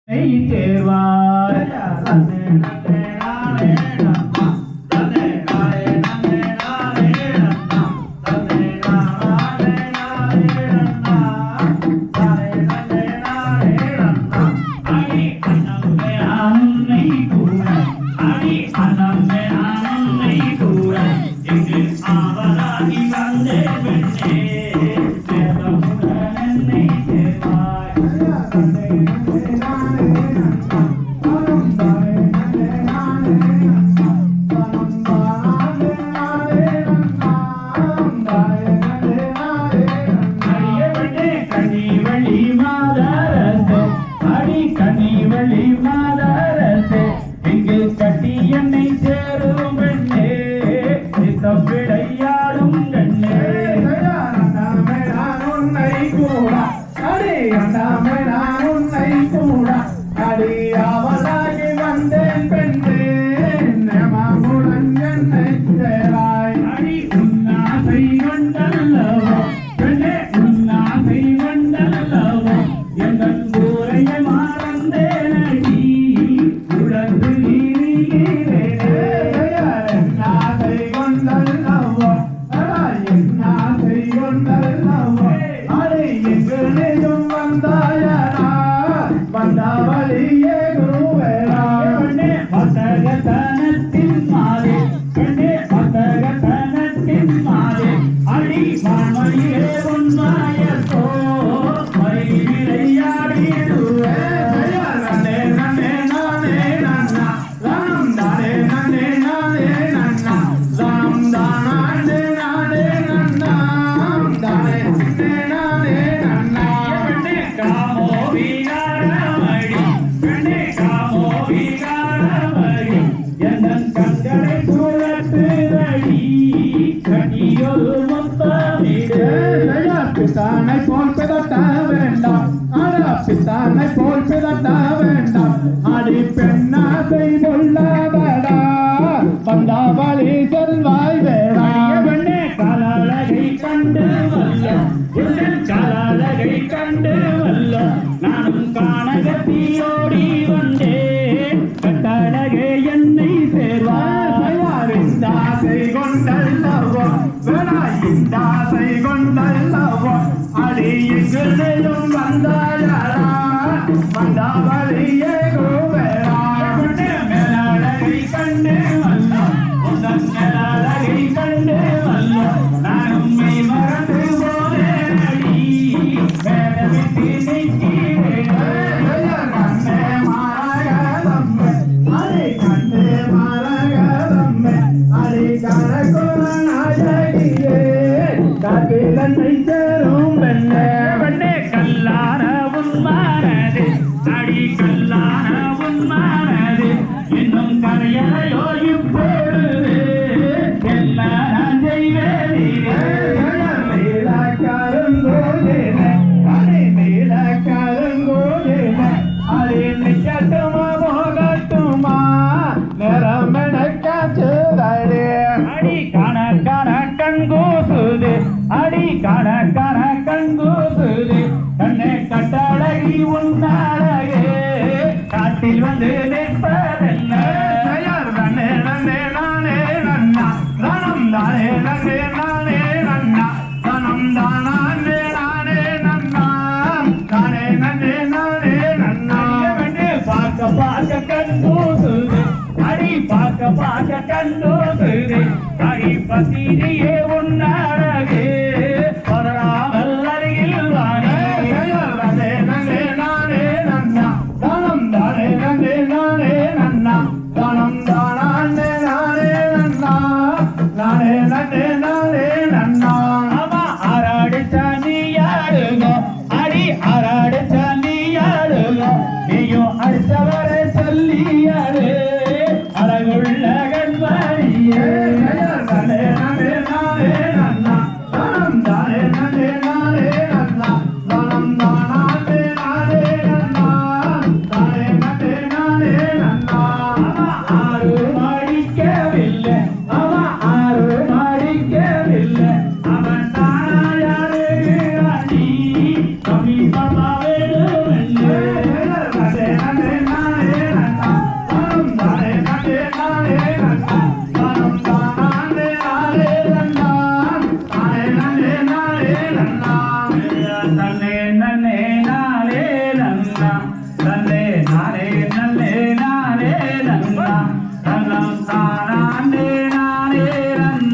தேர்வாய் பித்தானை போல் பிதட்ட வேண்டாம் பித்தானை போல் பிதட்ட வேண்டாம் அடி பெண்ணாசை கொள்ளவடா வந்தாவளி செல்வாய் வேடா பெண்ணே கலழகை கண்டு வல்ல கலழகை கண்டு வல்ல நானும் காணகத்தியோடி வந்தேன் கட்டழகே என்னை சேர்வாய் இந்தாசை கொண்டல்லவோ இந்தாசை கொண்டல்லவோ அடி எங்கிலும் வந்தாயடா வந்தாவளியே கோவேரா மேலழகை கண்டு வல்ல உந்தன் மேலழகை கண்டு வல்ல நானும் மெய் மறந்து போனேன் அடி வேட விட்டு நீக்கிறேன் கண்ணே மாறகதம்மே அடி கண்ணே மாறகதம்மே அடி கணக்குலநாயகியே காட்டிலன்னை சேரும் பெண்ணே பெண்ணே கல்லான உன்மானது அடி கல்லான உன்மானது இன்னும் கரையலையோ இப்பொழுது என்ன நான் செய்வேனே மேல கருங்கோலின அடி மேல கருங்கோலின அடி நிக்கட்டுமா போகட்டுமா நேரம் எனக்காச்சுதடி அடி கண கண கண்கூசுது அடி கண கண கண்கூசுது கண்ணே கட்டழகி உன்னாழகே காட்டில் வந்து நிற்பதென்ன நன்னே நன்னே நானே நன்னா தனம் தானே நன்னே நானே நன்னா தனம் தானே நானே நன்னா தானே நன்னே நானே நன்னா பார்க்க பார்க்க கண்கூசுது அடி பார்க்க பார்க்க கண்கூசுது அடி பத்திரியே உன்னாழகே வராமல் அருகில் வானே நன்னே நன்னே நானே நன்னா தனம் தானே நன்னே நானே நன்னா தனம் தானே நானே நன்னா நானே நன்னே நானே நன்னா ஆமா ஆராடு சாணியாடுங்க அடி ஆராடு சாணியாடுங்க நீயும் அடுத்தவரை சொல்லியாடு அழகுள்ள கண்மணியே நன்னே நன்னே நானே நன்னா தனம் நானே நானே